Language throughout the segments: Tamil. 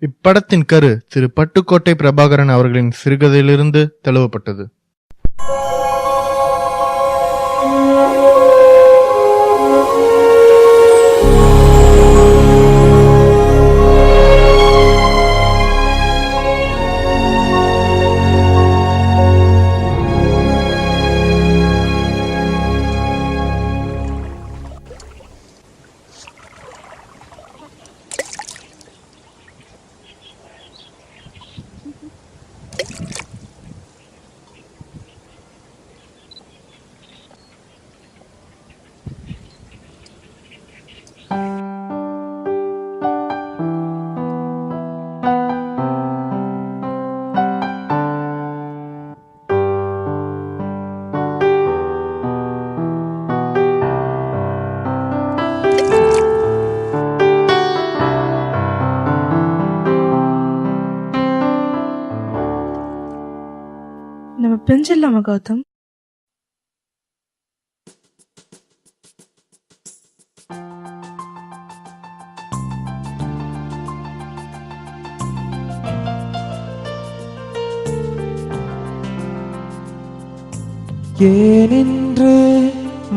இப்படத்தின் கரு திரு பட்டுக்கோட்டை பிரபாகரன் அவர்களின் சிறுகதையிலிருந்து தழுவப்பட்டது. நம்ம பிரிஞ்சிடலாமா கௌதம்? ஏனென்று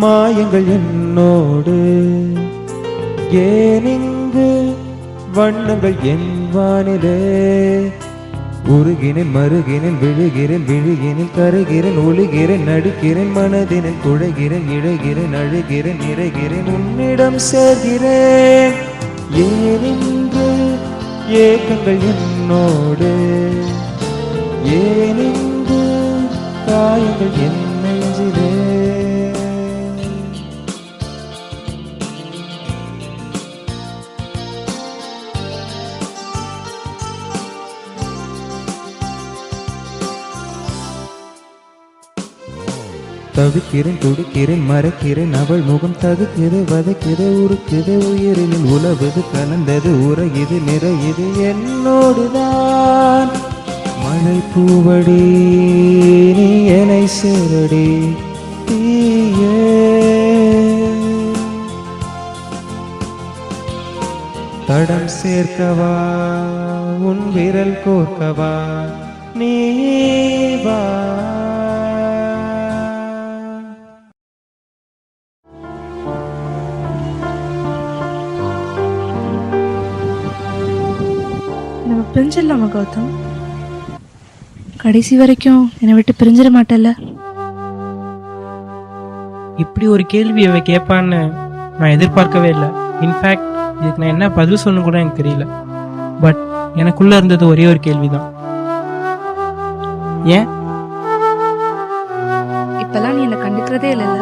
மாயங்கள் என்னோடு, ஏனிங்கு வண்ணங்கள் என் வானிலே, உருகினில் மருகினில் விழுகிறேன், விழுகினில் கருகிறேன், ஒழுகிறேன், நடுக்கிறேன், மனதினில் குழைகிறேன், இழைகிறேன், அழுகிறேன், நிறைகிறேன், உன்னிடம் சேர்கிறேன். ஏனென்று ஏக்கங்கள் என்னோடு, ஏனென்று காயங்கள் என் நெஞ்சிலே. தவிக்கிறேன், துடிக்கிறேன், மறைக்கிறேன், அவள் முகம் தகுக்கிறது, வதைக்கிறது, உருக்குது, உயிரினில் உலவுது, கலந்தது, உரையுது, நிறையுது என்னோடுதான். மழை பூவடி நீ என்னை சேரடி தீயே, தடம் சேர்க்கவா உன் விரல் கோர்க்கவா நீ வா. நம்ம பிரிஞ்சிடலாமா கௌதம்? கடைசி வரைக்கும் என்னை விட்டு பிரிஞ்சிட மாட்டேல்ல? இப்படி ஒரு கேள்வி அவ கேட்பான்னு நான் எதிர்பார்க்கவே இல்லை. இன்ஃபேக்ட் இதுக்கு நான் என்ன பதில் சொல்லணும் கூட எனக்கு தெரியல. பட் எனக்குள்ள இருந்தது ஒரே ஒரு கேள்விதான். ஏன் இப்பெல்லாம் நீ என்னை கண்டுக்கிறதே இல்லைல்ல?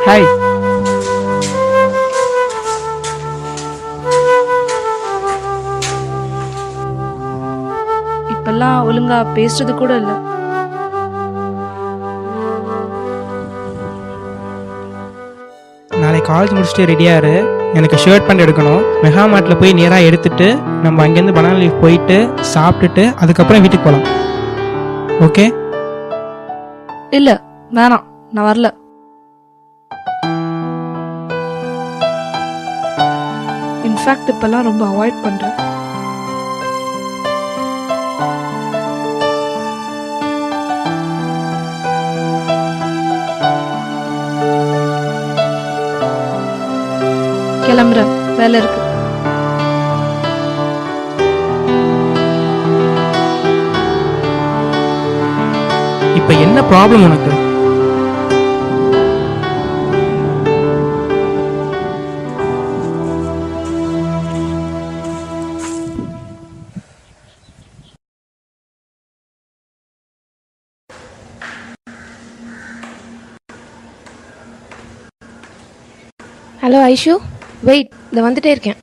ஹாய், இப்பெல்லாம் ஒழுங்கா பேசுறது கூட இல்லை. நாளைக்கு காலேஜ் முடிச்சுட்டு ரெடியாரு. எனக்கு ஷர்ட் பேண்ட் எடுக்கணும். மெகா மார்ட்டில் போய் நேராக எடுத்துட்டு நம்ம அங்கேருந்து பனானா லீஃப் போயிட்டு சாப்பிட்டுட்டு அதுக்கப்புறம் வீட்டுக்கு போகலாம். ஓகே? இல்ல வேணாம், நான் வரல. இன்ஃபேக்ட் இப்பெல்லாம் ரொம்ப அவாய்ட் பண்றேன். கிளம்புறேன், வேலை இருக்கு. இப்போ என்ன ப்ராப்ளம் உனக்கு? ஹலோ ஐஷு, வெயிட், இதை வந்துட்டே இருக்கேன்.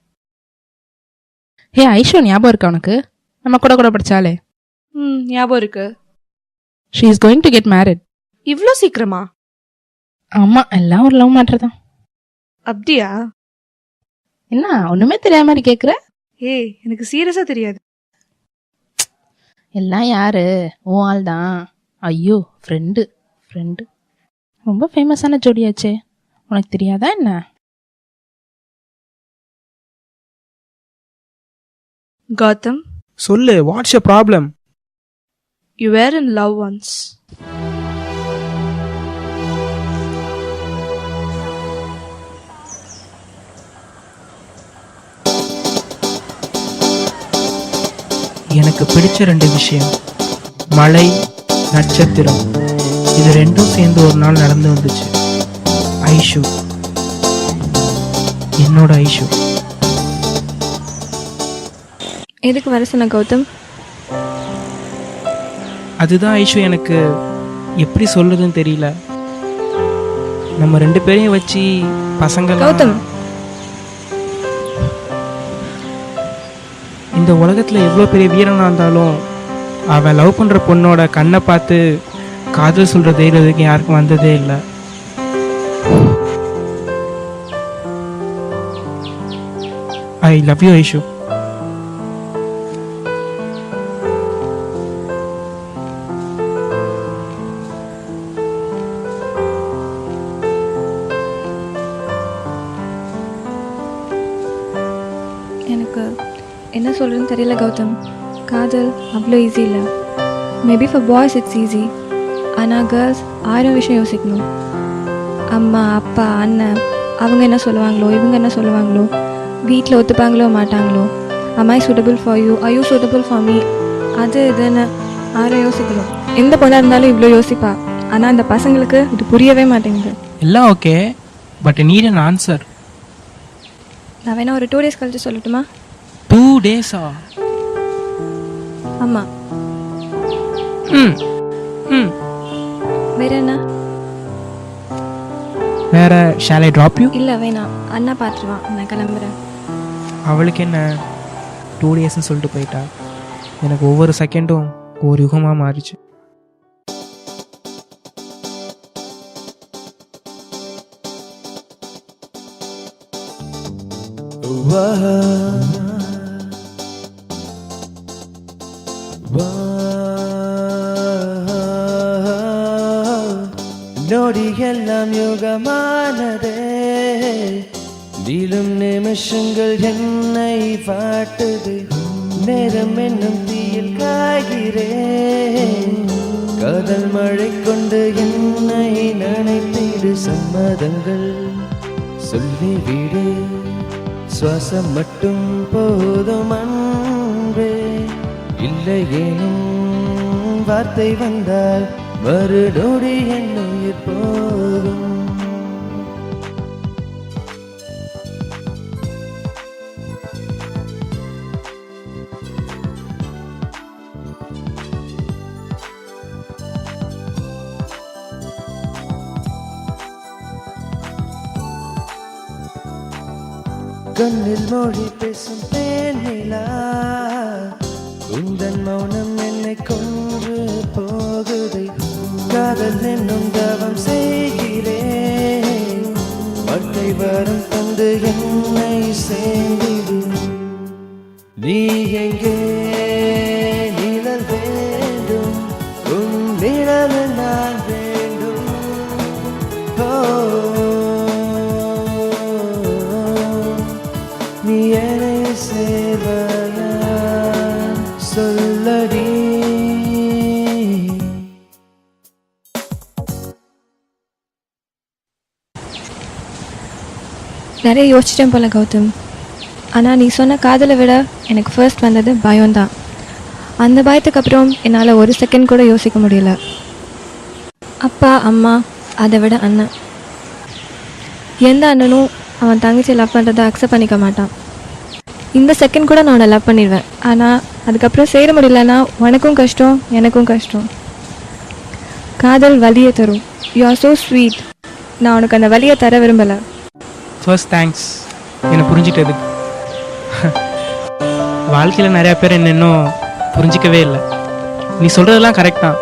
ஹே ஐஷு, ஞாபகம் இருக்கா உனக்கு? நம்ம கூட படிச்சாலே. ஞாபகம் இருக்கு. She is going to get married. இவ்ளோ சீக்கிரமா? ஆமா, எல்லாம் ஒரு லவ் மேட்டர் தான். அப்படியா? என்ன ஒண்ணுமே தெரியாத மாதிரி கேக்குற? ஏய், எனக்கு சீரியஸா தெரியாது. எல்லாம் யாரு? உன் ஆள் தான். ஐயோ, ஃப்ரெண்டு ரொம்ப ஃபேமஸான ஜோடியாச்சே. உனக்கு தெரியாதா என்ன? கௌதம், சொல்லு, what's you problem? you were in love once. எனக்கு பிடிச்ச 2 விஷயம், மழை, நட்சத்திரம். இது 2ம் சேர்ந்து ஒரு நாள் நடந்து வந்துச்சு. ஐஷு, என்னோட ஐஷு. எதுக்கு வர சொன்ன கௌதம்? அதுதான் ஐஷு, எனக்கு எப்படி சொல்றதுன்னு தெரியல. நம்ம 2 பேரையும் வச்சு பசங்க கௌதம், இந்த உலகத்துல எவ்வளோ பெரிய வீரனா இருந்தாலும் அவன் லவ் பண்ற பொண்ணோட கண்ணை பார்த்து காதல் சொல்ற தைரியத்துக்கு யாருக்கும் வந்ததே இல்லை. ஐ லவ் யூ ஐஷு. எனக்கு என்ன சொல்கிறேன்னு தெரியல கௌதம். காதல் அவ்வளோ ஈஸி இல்லை. Maybe for boys it's easy. ஆனால் கேர்ள்ஸ் 1000 விஷயம் யோசிக்கணும். அம்மா, அப்பா, அண்ணன் அவங்க என்ன சொல்லுவாங்களோ, இவங்க என்ன சொல்லுவாங்களோ, வீட்டில் ஒத்துப்பாங்களோ மாட்டாங்களோ, am I suitable for you, are you suitable for me, அது இதுன்னு 1000 யோசிக்கணும். எந்த பொண்ணாக இருந்தாலும் இவ்வளோ யோசிப்பா. ஆனால் அந்த பசங்களுக்கு இது புரியவே மாட்டேங்குது. எல்லாம் okay, but NEET an answer. நான் வேணா ஒரு 2 days கழிச்சு சொல்லட்டுமா? 2 days-ஆ? ஆமாம். ம் ம் வேற என்ன? வேற ஷால் ஐ ட்ராப் யூ? இல்லை வேணாம், அண்ணா பார்த்துருவான், நான் கிளம்புறேன். அவளுக்கு என்ன 2 daysன்னு சொல்லிட்டு போயிட்டா. எனக்கு ஒவ்வொரு செகண்டும் ஒரு யுகமாக மாறிச்சு. நொடியெல்லாம் யுகமானதே, நீளும் நிமிஷங்கள் என்னை வாட்டுது. நேரம் என்னும் தீயில் காய்கிறேன். காதல் மழை கொண்டு என்னை நனைத்திடு. சம்மதங்கள் சொல்லிவிடு, சுவாசம் மட்டும் போதும் அன்பே. இல்லையேனும் வார்த்தை வந்தால் மறுநொடி என் உயிர் போகும். கண்ணில் மொழி பேசும் தேனிலா, உந்தன் மௌனம் என்னை கொன்று போகுது. காதல் என்னும் தவம் செய்கிறேன். வாழ்க்கை வரம் தந்து என்னை சேர்ந்திடு. நீ எங்கே நிழல் வேண்டும், உன் நிழல் நான் வேண்டும். நீ என்னை சேர்வனா சொல்லடி. நிறைய யோசிச்சிட்டேன் போல கௌதம். ஆனால் நீ சொன்ன காதலை விட எனக்கு ஃபர்ஸ்ட் வந்தது பயம்தான். அந்த பயத்துக்கு அப்புறம் என்னால் ஒரு செகண்ட் கூட யோசிக்க முடியல. அப்பா, அம்மா, அதை விட அண்ணன். எந்த அண்ணனும் அவன் தங்கச்சி லவ் பண்ணுறதை அக்செப்ட் பண்ணிக்க மாட்டான். இந்த செகண்ட் கூட நான் அவனை லவ் பண்ணிடுவேன். ஆனால் அதுக்கப்புறம் சேர முடியலன்னா உனக்கும் கஷ்டம், எனக்கும் கஷ்டம். காதல் வலியை தரும். You are so sweet. நான் உனக்கு அந்த வலியை தர விரும்பலை. ஃபர்ஸ்ட் தேங்க்ஸ் என்னை புரிஞ்சிட்டதுக்கு. வாழ்க்கையில் நிறையா பேர் என்ன இன்னும் புரிஞ்சிக்கவே இல்லை. நீ சொல்கிறதெல்லாம் கரெக்ட் தான்.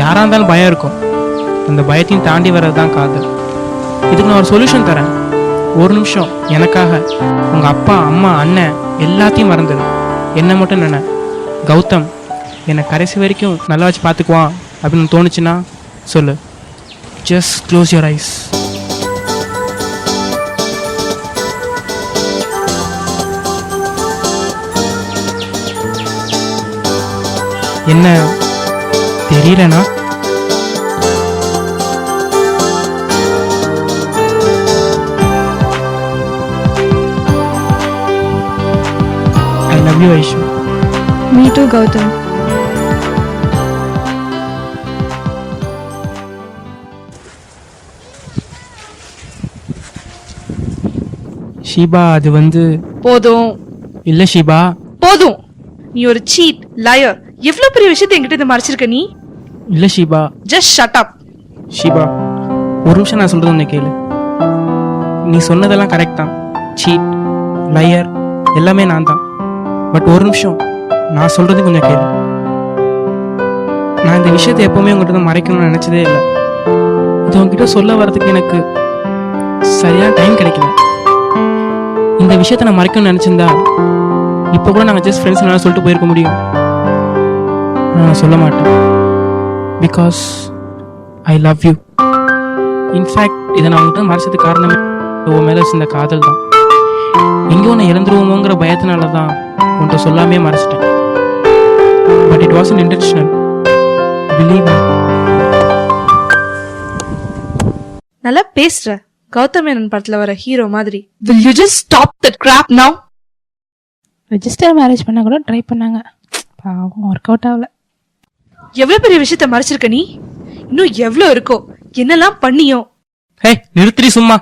யாராக இருந்தாலும் பயம் இருக்கும். அந்த பயத்தையும் தாண்டி வர்றது தான் காதல். இதுக்கு நான் ஒரு சொல்யூஷன் தரேன். ஒரு நிமிஷம் எனக்காக உங்கள் அப்பா, அம்மா, அண்ணன் எல்லாத்தையும் மறந்துடு. என்னை மட்டும் நினை. கௌதம் என்னை கடைசி வரைக்கும் நல்லா வச்சு பார்த்துக்குவான் அப்படின்னு தோணுச்சுன்னா சொல்லு. Just close your eyes. என்ன தெரியலனா? I love you Aishu. Me too Gautham. Sheeba, அது வந்து போதும் இல்ல ஷீபா. போதும். நீ ஒரு சீட் லயர். எவ்வளவு பெரிய விஷயத்தை என்கிட்ட இருந்து மறைச்சிருக்க நீ. இல்ல Sheeba. Just shut up. Sheeba, ஒரு நிமிஷம் நான் சொல்றது ஒன்று கேளு. நீ சொன்னதெல்லாம் கரெக்ட் தான். சீட், லயர் எல்லாமே நான் தான். பட் ஒரு நிமிஷம் நான் சொல்றது கொஞ்சம் கேளு. நான் இந்த விஷயத்தை எப்பவுமே உங்ககிட்ட மறைக்கணும்னு நினைச்சதே இல்லை. இது உங்ககிட்ட சொல்ல வர்றதுக்கு எனக்கு சரியான டைம் கிடைக்கல. இந்த விஷயத்த நான் மறைக்கணும்னு நினைச்சிருந்தா இப்போ கூட நாங்கள் ஜஸ்ட் ஃப்ரெண்ட்ஸ் நல்லா சொல்லிட்டு போயிருக்க முடியும். நான் சொல்ல மாட்டேன். Because I love you. In fact இதை நான் உங்கள்கிட்ட மறைச்சதுக்கு காரணமே உன் மேலே வச்சிருந்த காதல் தான். எங்கேயும் ஒன்று இறந்துருவோமோங்கிற பயத்தினால தான் உன்கிட்ட சொல்லாமே மறைச்சிட்டேன். But it was unintentional. Believe me. நல்லா பேசுற. கௌதம் மேனன் படத்துல வர ஹீரோ மாதிரி. Will you just stop that crap now? Register marriage பண்ண கூட ட்ரை பண்ணாங்க, பாவம் ஒர்க் அவுட் ஆகல. எவ்வளவு பெரிய விஷயத்த மறைச்சிருக்க நீ. இன்னும் எவ்வளவு இருக்கோ, என்னெல்லாம் பண்ணியோ. ஹே, நிறுத்திரி சும்மா.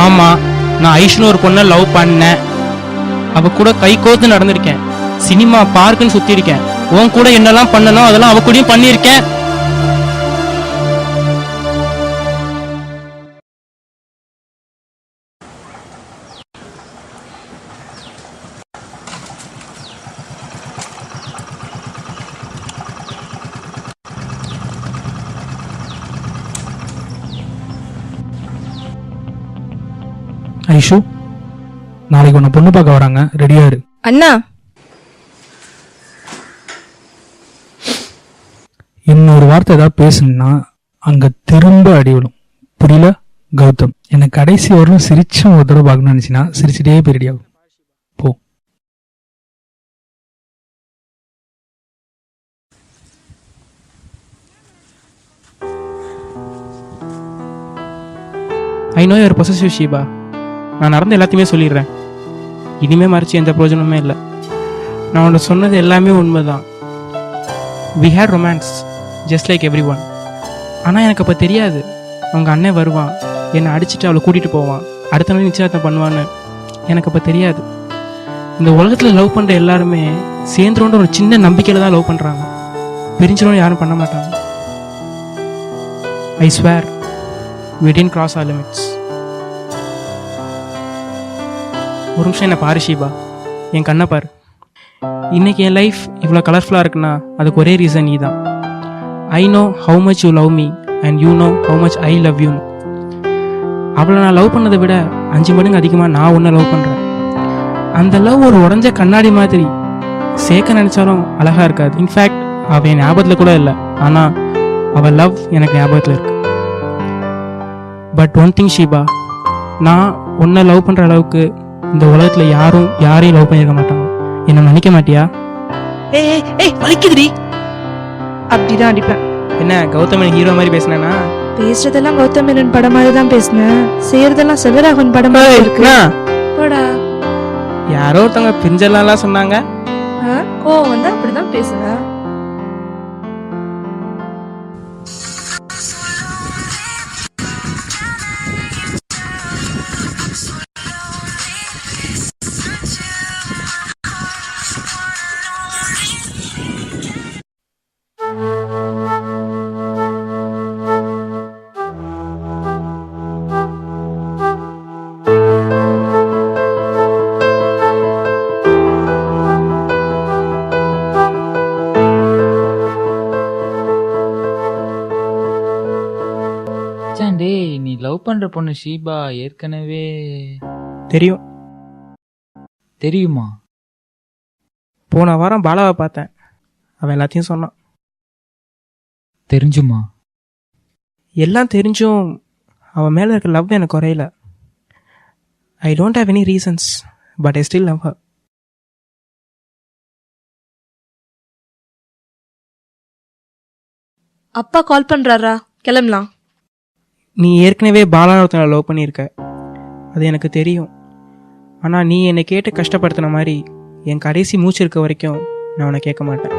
ஆமா, நான் ஐஷுன்னு ஒரு பொண்ணை லவ் பண்ணேன். அவ கூட கை கோர்த்து நடந்திருக்கேன். சினிமா பார்க்குன்னு சுத்தி இருக்கேன். உன் கூட என்னெல்லாம் பண்ணணும் அதெல்லாம் அவ கூடயும் பண்ணியிருக்கேன். ஐஷு, நாளைக்கு உன்னை பொண்ணு பார்க்க வராங்க, ரெடியா இரு. அண்ணா, இன்னொரு வார்த்தை ஏதாவது பேசணும்னா அங்க திரும்ப அடி விழும், புரியல? கௌதம், என்னை கடைசி வரலும் சிரிச்சு ஒரு தடவை பார்க்கணும்னு நினைச்சினா சிரிச்சுட்டே போய் ரெடி ஆகும். போ. I know your possessive Sheeba. நான் நடந்த எல்லாத்தையுமே சொல்லிடுறேன். இனிமே மறைச்சு எந்த பிரயோஜனமே இல்லை. நான் உன்னை சொன்னது எல்லாமே உண்மைதான். We hate romance just like everyone. ஆனால் எனக்கு அப்போ தெரியாது அவங்க அண்ணன் வருவான், என்னை அடிச்சுட்டு அவளை கூட்டிகிட்டு போவான், அடுத்த நாள் நிச்சயதார்த்தம் பண்ணுவான்னு. எனக்கு அப்போ தெரியாது. இந்த உலகத்தில் லவ் பண்ணுற எல்லாருமே சேர்ந்துரோன்ற ஒரு சின்ன நம்பிக்கையில் தான் லவ் பண்ணுறாங்க. பிரிஞ்சிரோன்னு யாரும் பண்ண மாட்டாங்க. I swear we didn't cross our limits. ஒரு நிமிஷம் என்னை பாரு ஷீபா, என் கண்ணை பாரு. இன்னைக்கு என் லைஃப் இவ்வளோ கலர்ஃபுல்லாக இருக்குன்னா அதுக்கு ஒரே ரீசன் நீ தான். I know how much you love me and you know how much I love you. அவளை நான் லவ் பண்ணதை விட 5 மடங்கு அதிகமாக நான் உன்னை லவ் பண்ணுறேன். அந்த லவ் ஒரு உடஞ்ச கண்ணாடி மாதிரி. சேர்க்க நினச்சாலும் அழகாக இருக்காது. இன்ஃபேக்ட் அவள் என் ஞாபகத்தில் கூட இல்லை, ஆனால் அவள் லவ் எனக்கு ஞாபகத்தில் இருக்கு. பட் ஒன் திங் ஷீபா, நான் உன்னை லவ் பண்ணுற அளவுக்கு இந்த உலகத்தில் யாரும் யாரையும் லவ் பண்ணியிருக்க மாட்டாங்க. என்ன நினைக்க மாட்டியா? ஏய் வலிக்குதுடி. அப்படிதான் அடிப்பேன். என்ன கௌதமன் ஹீரோ மாதிரி பேசினேனா? பேசுறதெல்லாம் கௌதம் மேனன் படம் மாதிரி தான் பேசினேன். செய்யறதெல்லாம் செல்வராகவன் படம் மாதிரி இருக்கு. போடா. யாரோ ஒருத்தவங்க பிரிஞ்சலாம் சொன்னாங்க. கோவம் வந்தா அப்படிதான் பேசுவேன். நீ லவ் பண்ற பொண்ணு ஷீபா ஏற்கனவே தெரியும். தெரியுமா? போன வாரம் பாலாவை பார்த்தேன், அவன் எல்லாத்தையும் சொன்னான். தெரிஞ்சுமா? எல்லாம் தெரிஞ்சும் அவன் மேலே இருக்க லவ் எனக்கு குறையல. I don't have any reasons but I still love her. அப்பா கால் பண்றாரா? கிளம்பலாம். நீ ஏற்கனவே பாலான ஒருத்தனை லவ் பண்ணியிருக்க, அது எனக்கு தெரியும். ஆனால் நீ என்னை கேட்டு கஷ்டப்படுத்தின மாதிரி என் கடைசி மூச்சு இருக்க வரைக்கும் நான் உன்னை கேட்க மாட்டேன்.